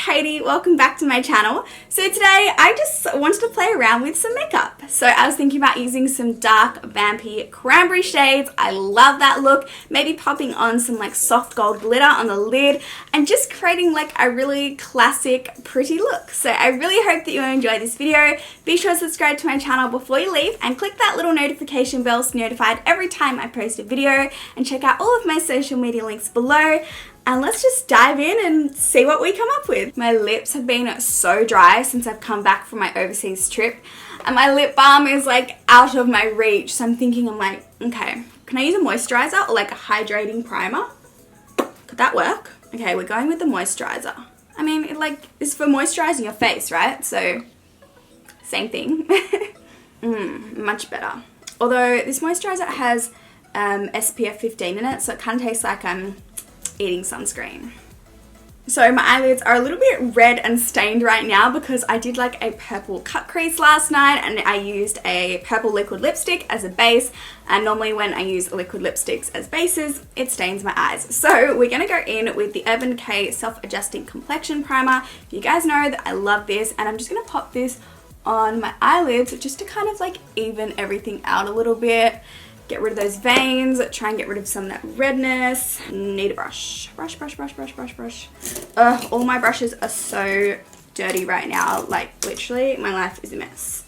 Katie, welcome back to my channel. So today I just wanted to play around with some makeup. So I was thinking about using some dark vampy cranberry shades. I love that look. Maybe popping on some like soft gold glitter on the lid and just creating like a really classic pretty look. So I really hope that you enjoy this video. Be sure to subscribe to my channel before you leave and click that little notification bell to be notified every time I post a video, and check out all of my social media links below. And let's just dive in and see what we come up with. My lips have been so dry since I've come back from my overseas trip, and my lip balm is like out of my reach. So I'm thinking, okay, can I use a moisturizer or like a hydrating primer? Could that work? Okay, we're going with the moisturizer. I mean, it like is for moisturizing your face, right? So same thing. Much better. Although this moisturizer has SPF 15 in it, so it kind of tastes like I'm eating sunscreen. So my eyelids are a little bit red and stained right now because I did like a purple cut crease last night and I used a purple liquid lipstick as a base, and normally when I use liquid lipsticks as bases it stains my eyes. So we're gonna go in with the Urban Decay Self-Adjusting Complexion Primer. You guys know that I love this, and I'm just gonna pop this on my eyelids just to kind of like even everything out a little bit. Get rid of those veins, try and get rid of some of that redness. Need a brush. Brush. Ugh, all my brushes are so dirty right now. Like literally, my life is a mess.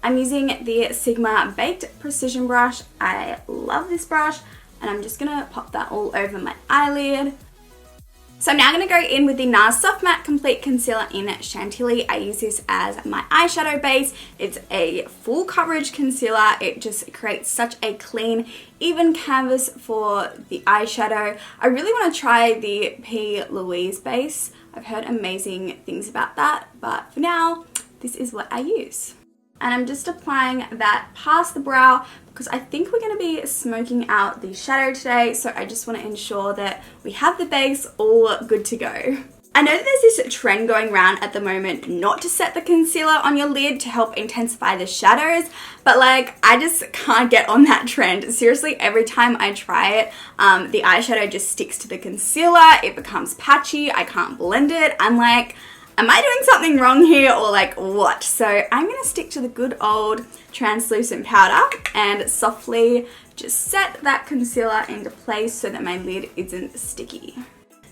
I'm using the Sigma Baked Precision Brush. I love this brush, and I'm just gonna pop that all over my eyelid. So I'm now going to go in with the NARS Soft Matte Complete Concealer in Chantilly. I use this as my eyeshadow base. It's a full coverage concealer. It just creates such a clean, even canvas for the eyeshadow. I really want to try the P. Louise base. I've heard amazing things about that, but for now, this is what I use. And I'm just applying that past the brow because I think we're going to be smoking out the shadow today, so I just want to ensure that we have the base all good to go. I know that there's this trend going around at the moment not to set the concealer on your lid to help intensify the shadows, but like I just can't get on that trend. Seriously, every time I try it, the eyeshadow just sticks to the concealer, it becomes patchy, I can't blend it. I'm like, am I doing something wrong here or like what? So I'm going to stick to the good old translucent powder and softly just set that concealer into place so that my lid isn't sticky.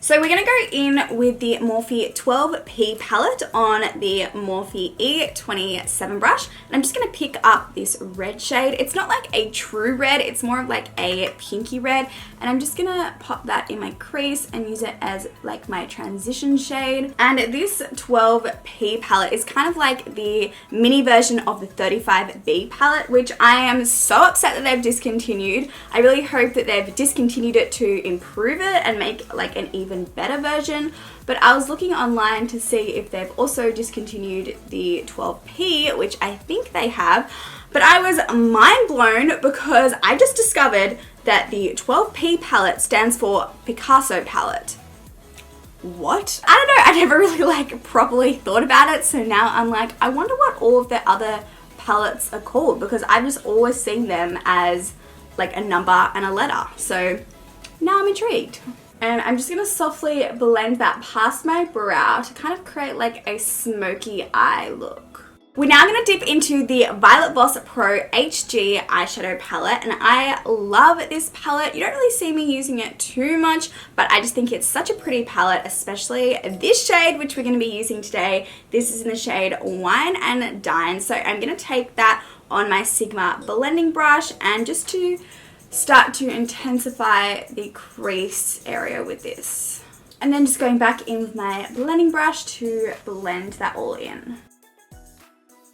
So we're going to go in with the Morphe 12P palette on the Morphe E27 brush, and I'm just going to pick up this red shade. It's not like a true red, it's more of like a pinky red, and I'm just going to pop that in my crease and use it as like my transition shade. And this 12P palette is kind of like the mini version of the 35B palette, which I am so upset that they've discontinued. I really hope that they've discontinued it to improve it and make like an even better version, but I was looking online to see if they've also discontinued the 12P, which I think they have, but I was mind blown because I just discovered that the 12P palette stands for Picasso palette. What? I don't know, I never really like properly thought about it, so now I'm like, I wonder what all of the other palettes are called, because I've just always seen them as like a number and a letter, so now I'm intrigued. And I'm just going to softly blend that past my brow to kind of create like a smoky eye look. We're now going to dip into the Violet Voss Pro HG eyeshadow palette, and I love this palette. You don't really see me using it too much, but I just think it's such a pretty palette, especially this shade, which we're going to be using today. This is in the shade Wine and Dine. So I'm going to take that on my Sigma blending brush and just to start to intensify the crease area with this. And then just going back in with my blending brush to blend that all in.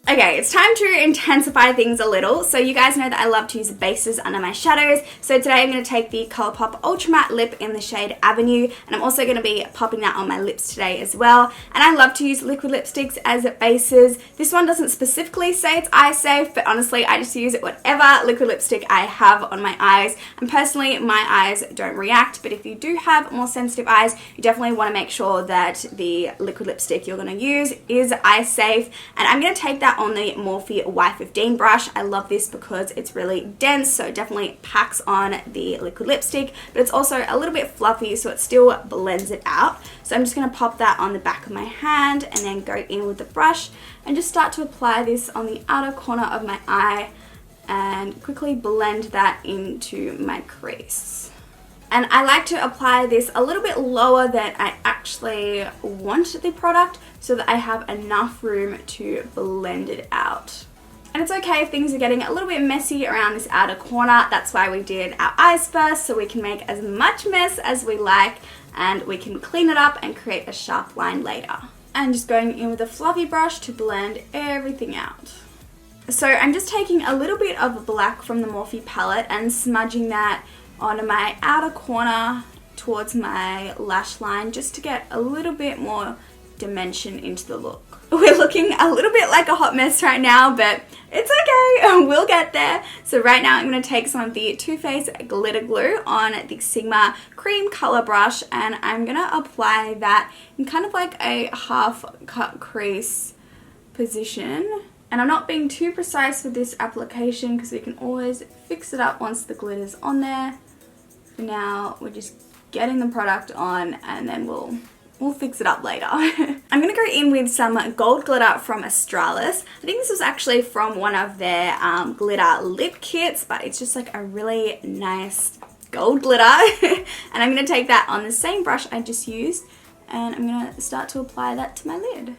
Okay, it's time to intensify things a little. So you guys know that I love to use bases under my shadows. So today I'm going to take the ColourPop Ultra Matte Lip in the shade Avenue, and I'm also going to be popping that on my lips today as well. And I love to use liquid lipsticks as bases. This one doesn't specifically say it's eye safe, but honestly I just use it whatever liquid lipstick I have on my eyes. And personally my eyes don't react, but if you do have more sensitive eyes, you definitely want to make sure that the liquid lipstick you're going to use is eye safe. And I'm going to take that that on the Morphe Y15 brush. I love this because it's really dense, so it definitely packs on the liquid lipstick, but it's also a little bit fluffy, so it still blends it out. So I'm just going to pop that on the back of my hand and then go in with the brush and just start to apply this on the outer corner of my eye and quickly blend that into my crease. And I like to apply this a little bit lower than I actually want the product so that I have enough room to blend it out. And it's okay if things are getting a little bit messy around this outer corner. That's why we did our eyes first, so we can make as much mess as we like and we can clean it up and create a sharp line later. And just going in with a fluffy brush to blend everything out. So I'm just taking a little bit of black from the Morphe palette and smudging that on my outer corner towards my lash line just to get a little bit more dimension into the look. We're looking a little bit like a hot mess right now, but it's okay, we'll get there. So right now I'm going to take some of the Too Faced Glitter Glue on the Sigma Cream Color Brush, and I'm going to apply that in kind of like a half cut crease position. And I'm not being too precise with this application because we can always fix it up once the glitter's on there. For now, we're just getting the product on and then we'll fix it up later. I'm going to go in with some gold glitter from Australis. I think this was actually from one of their glitter lip kits, but it's just like a really nice gold glitter. And I'm going to take that on the same brush I just used and I'm going to start to apply that to my lid.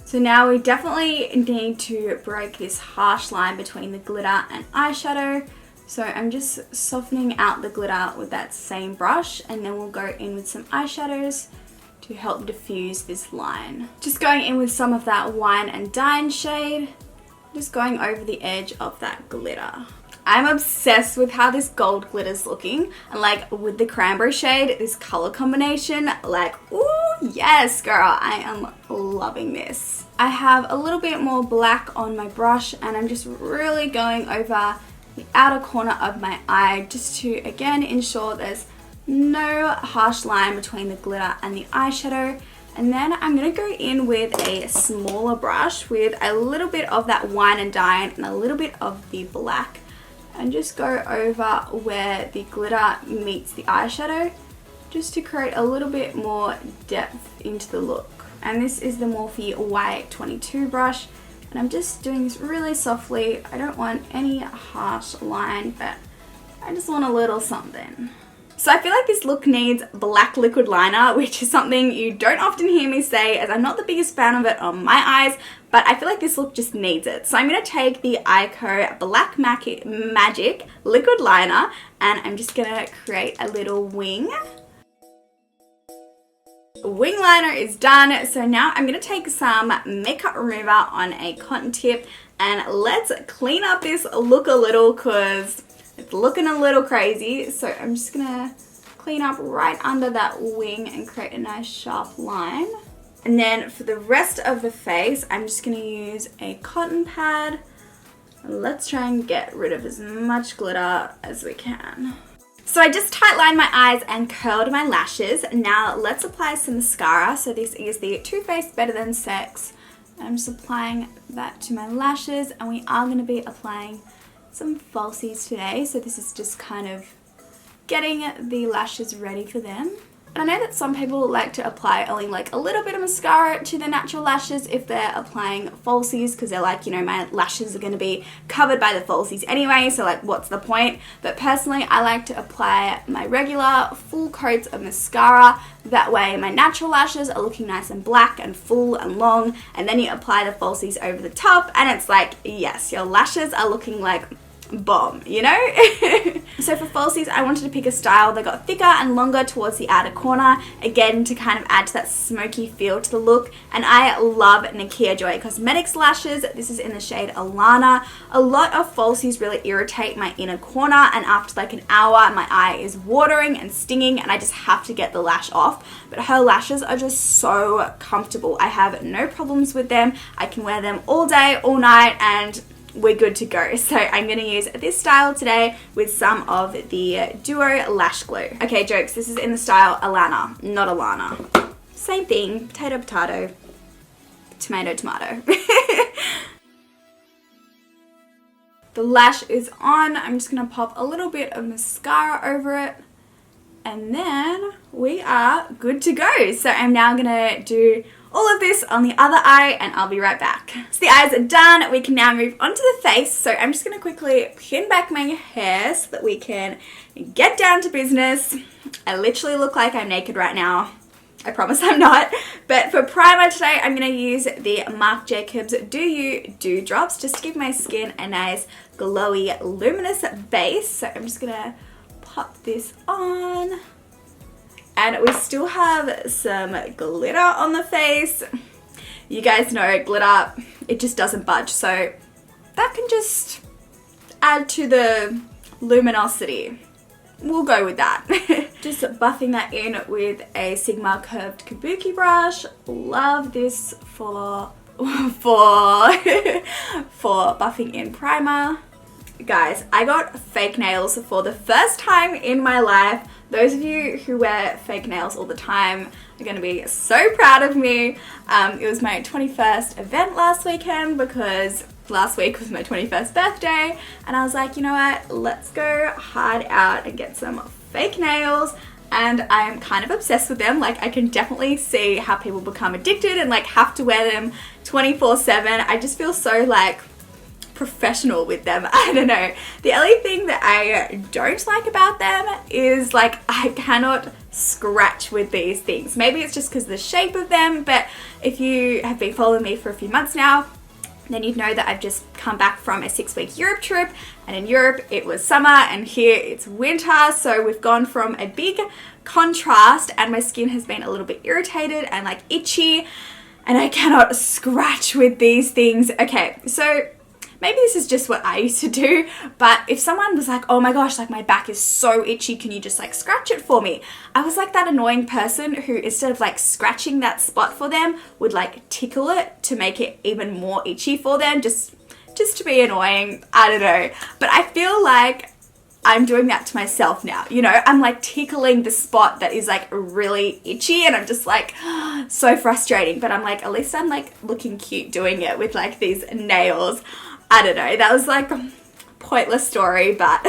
So now we definitely need to break this harsh line between the glitter and eyeshadow. So I'm just softening out the glitter with that same brush and then we'll go in with some eyeshadows to help diffuse this line. Just going in with some of that Wine and Dine shade, just going over the edge of that glitter. I'm obsessed with how this gold glitter's looking, and like with the Cranberry shade, this color combination, like, ooh, yes girl, I am loving this. I have a little bit more black on my brush and I'm just really going over the outer corner of my eye just to again ensure there's no harsh line between the glitter and the eyeshadow. And then I'm going to go in with a smaller brush with a little bit of that Wine and Dine and a little bit of the black and just go over where the glitter meets the eyeshadow just to create a little bit more depth into the look. And this is the Morphe Y22 brush. And I'm just doing this really softly. I don't want any harsh line, but I just want a little something. So I feel like this look needs black liquid liner, which is something you don't often hear me say as I'm not the biggest fan of it on my eyes, but I feel like this look just needs it. So I'm going to take the Eyeko Black Magic liquid liner and I'm just going to create a little wing. Wing liner is done, so now I'm going to take some makeup remover on a cotton tip and let's clean up this look a little because it's looking a little crazy. So I'm just going to clean up right under that wing and create a nice sharp line. And then for the rest of the face, I'm just going to use a cotton pad. Let's try and get rid of as much glitter as we can. So I just tight lined my eyes and curled my lashes. Now let's apply some mascara. So this is the Too Faced Better Than Sex. I'm just applying that to my lashes and we are going to be applying some falsies today. So this is just kind of getting the lashes ready for them. And I know that some people like to apply only like a little bit of mascara to their natural lashes if they're applying falsies because they're like, you know, my lashes are going to be covered by the falsies anyway, so like what's the point? But personally, I like to apply my regular full coats of mascara. That way my natural lashes are looking nice and black and full and long, and then you apply the falsies over the top and it's like, yes, your lashes are looking like bomb, you know? So for falsies, I wanted to pick a style that got thicker and longer towards the outer corner, again to kind of add to that smoky feel to the look. And I love Nakia Joy Cosmetics lashes. This is in the shade Alana. A lot of falsies really irritate my inner corner, and after like an hour my eye is watering and stinging and I just have to get the lash off. But her lashes are just so comfortable. I have no problems with them. I can wear them all day, all night, and we're good to go. So I'm going to use this style today with some of the Duo Lash Glue. Okay, jokes, this is in the style Alana, not Alana. Same thing, potato, potato, tomato, tomato. the lash is on, I'm just going to pop a little bit of mascara over it. And then we are good to go. So I'm now going to do all of this on the other eye and I'll be right back. So the eyes are done. We can now move on to the face. So I'm just going to quickly pin back my hair so that we can get down to business. I literally look like I'm naked right now. I promise I'm not. But for primer today, I'm going to use the Marc Jacobs Do You Dew Drops just to give my skin a nice glowy, luminous base. So I'm just going to pop this on. And we still have some glitter on the face. You guys know glitter, it just doesn't budge. So that can just add to the luminosity. We'll go with that. Just buffing that in with a Sigma curved kabuki brush. Love this for buffing in primer. Guys, I got fake nails for the first time in my life. Those of you who wear fake nails all the time are going to be so proud of me. It was my 21st event last weekend because last week was my 21st birthday, and I was like, you know what, let's go hard out and get some fake nails. And I'm kind of obsessed with them. Like, I can definitely see how people become addicted and like have to wear them 24/7. I just feel so like professional with them. I don't know. The only thing that I don't like about them is like I cannot scratch with these things. Maybe it's just because of the shape of them, but if you have been following me for a few months now, then you'd know that I've just come back from a 6-week Europe trip, and in Europe it was summer and here it's winter, so we've gone from a big contrast and my skin has been a little bit irritated and like itchy and I cannot scratch with these things. Okay, so maybe this is just what I used to do, but if someone was like, oh my gosh, like my back is so itchy, can you just like scratch it for me? I was like that annoying person who instead of like scratching that spot for them would like tickle it to make it even more itchy for them, just to be annoying. I don't know. But I feel like I'm doing that to myself now, you know? I'm like tickling the spot that is like really itchy and I'm just like so frustrating, but I'm like, at least I'm like looking cute doing it with like these nails. I don't know, that was like a pointless story, but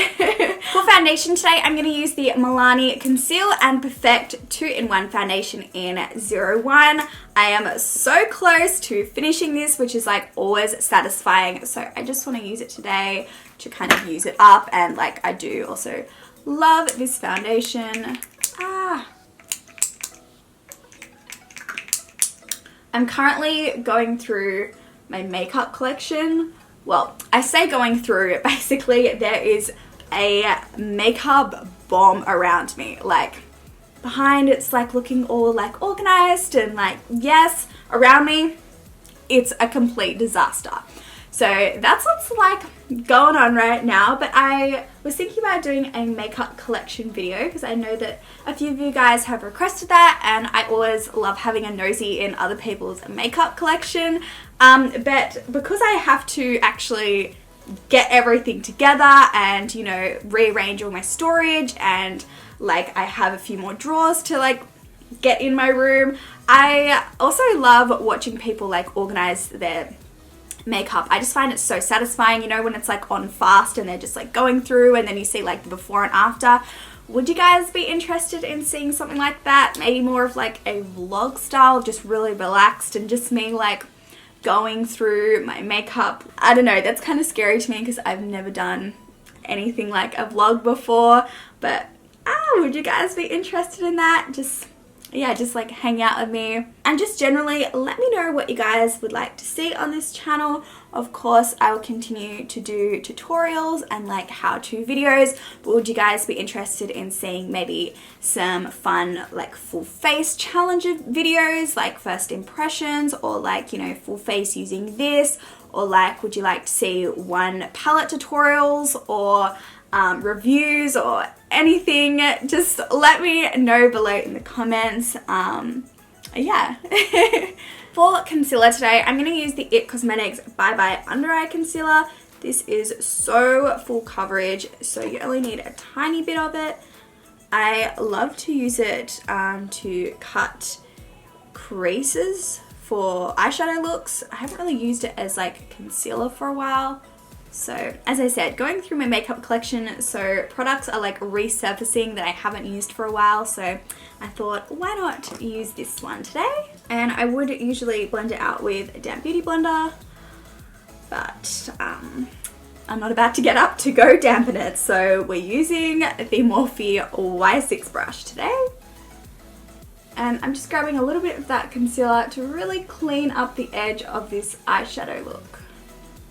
for foundation today, I'm going to use the Milani Conceal and Perfect 2-in-1 foundation in 01. I am so close to finishing this, which is like always satisfying, so I just want to use it today to kind of use it up, and like I do also love this foundation. I'm currently going through my makeup collection. Well, I say going through, basically there is a makeup bomb around me. Like behind it's like looking all like organized and like, yes, around me it's a complete disaster. So that's what's like going on right now, but I was thinking about doing a makeup collection video because I know that a few of you guys have requested that, and I always love having a nosy in other people's makeup collection. But because I have to actually get everything together and, you know, rearrange all my storage, and like I have a few more drawers to like get in my room, I also love watching people like organize their makeup. I just find it so satisfying, you know, when it's like on fast and they're just like going through and then you see like the before and after. Would you guys be interested in seeing something like that? Maybe more of like a vlog style, just really relaxed and just me like going through my makeup. I don't know, that's kind of scary to me because I've never done anything like a vlog before, but would you guys be interested in that? Just like hang out with me and just generally let me know what you guys would like to see on this channel. Of course, I will continue to do tutorials and like how-to videos, but would you guys be interested in seeing maybe some fun like full face challenge videos, like first impressions, or like, you know, full face using this, or like would you like to see one palette tutorials or reviews or anything? Just let me know below in the comments. Yeah. For concealer today, I'm going to use the IT Cosmetics Bye Bye Under Eye Concealer. This is so full coverage, so you only need a tiny bit of it. I love to use it to cut creases for eyeshadow looks. I haven't really used it as like concealer for a while. So as I said, going through my makeup collection, so products are like resurfacing that I haven't used for a while, so I thought why not use this one today. And I would usually blend it out with a damp beauty blender, but I'm not about to get up to go dampen it, so we're using the Morphe Y6 brush today. And I'm just grabbing a little bit of that concealer to really clean up the edge of this eyeshadow look.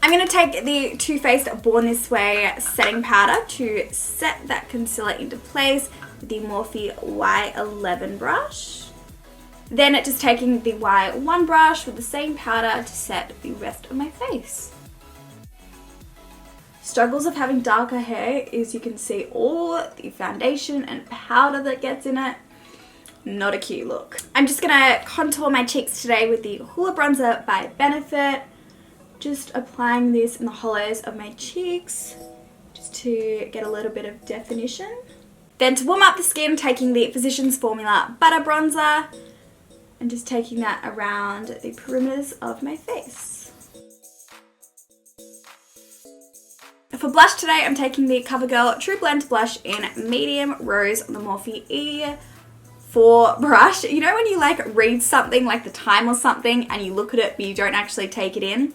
I'm going to take the Too Faced Born This Way setting powder to set that concealer into place with the Morphe Y11 brush. Then just taking the Y1 brush with the same powder to set the rest of my face. Struggles of having darker hair is you can see all the foundation and powder that gets in it. Not a cute look. I'm just going to contour my cheeks today with the Hoola bronzer by Benefit. Just applying this in the hollows of my cheeks just to get a little bit of definition. Then to warm up the skin, taking the Physicians Formula Butter Bronzer and just taking that around the perimeters of my face. For blush today, I'm taking the CoverGirl True Blend Blush in Medium Rose on the Morphe E4 brush. You know when you like read something like the time or something and you look at it but you don't actually take it in?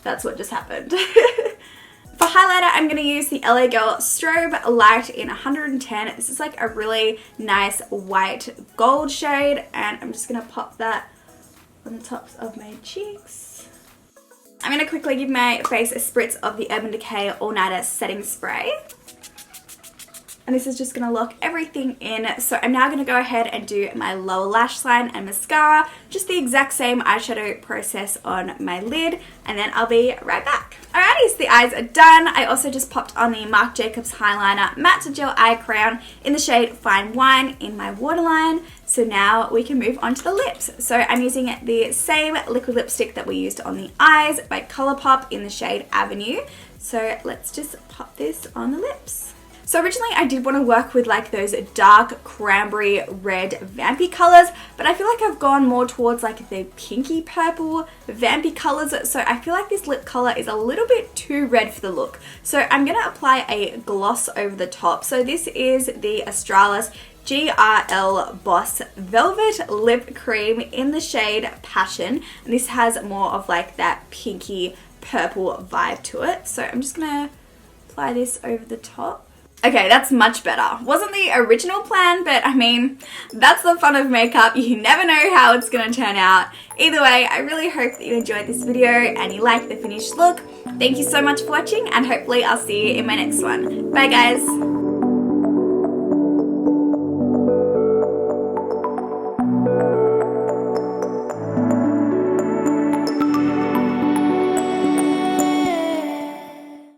That's what just happened. For highlighter, I'm going to use the LA Girl Strobe Light in 110. This is like a really nice white gold shade, and I'm just going to pop that on the tops of my cheeks. I'm going to quickly give my face a spritz of the Urban Decay All Nighter Setting Spray. And this is just going to lock everything in. So I'm now going to go ahead and do my lower lash line and mascara. Just the exact same eyeshadow process on my lid. And then I'll be right back. Alrighty, so the eyes are done. I also just popped on the Marc Jacobs Highliner Matte to Gel Eye Crayon in the shade Fine Wine in my waterline. So now we can move on to the lips. So I'm using the same liquid lipstick that we used on the eyes by ColourPop in the shade Avenue. So let's just pop this on the lips. So originally I did want to work with like those dark cranberry red vampy colors, but I feel like I've gone more towards like the pinky purple vampy colors. So I feel like this lip color is a little bit too red for the look. So I'm going to apply a gloss over the top. So this is the Australis GRL Boss Velvet Lip Cream in the shade Passion. And this has more of like that pinky purple vibe to it. So I'm just going to apply this over the top. Okay, that's much better. Wasn't the original plan, but I mean, that's the fun of makeup. You never know how it's going to turn out. Either way, I really hope that you enjoyed this video and you like the finished look. Thank you so much for watching, and hopefully I'll see you in my next one. Bye guys!